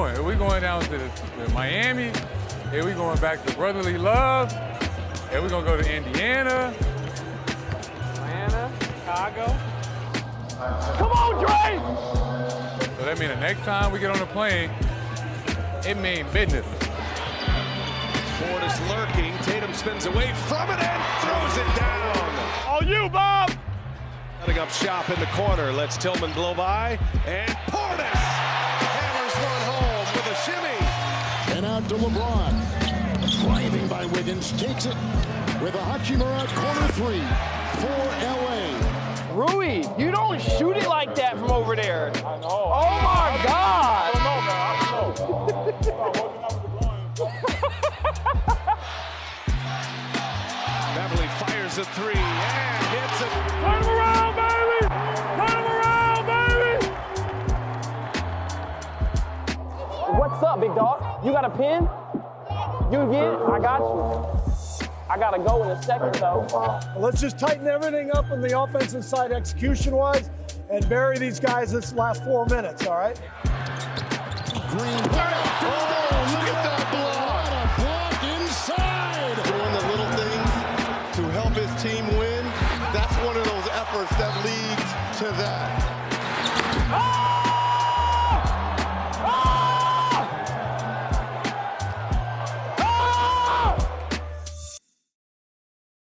going? Are we going down to Miami? Are we going back to brotherly love? Are we going to go to Indiana? Atlanta, Chicago. Come on, Dre! So that means the next time we get on the plane, it means business. Ford is lurking. Tatum spins away from it and throws it down. On you, Bob! Setting up shop in the corner. Lets Tillman blow by. And Portis hammers one home with a shimmy. And out to LeBron. Driving by Wiggins. Takes it with a Hachimura corner three for L.A. Rui, you don't shoot it like that from over there. I know. Oh, my God! I don't know, man. I don't know. Beverly fires a three and hits it. Turn him around, baby! Turn him around, baby! What's up, big dog? You got a pin? You can get it? I got you. I got to go in a second, though. Let's just tighten everything up on the offensive side execution-wise and bury these guys this last 4 minutes, all right? Green. Oh, look at that block. What a block inside. Doing the little things to help his team win. That's one of those efforts that leads to that.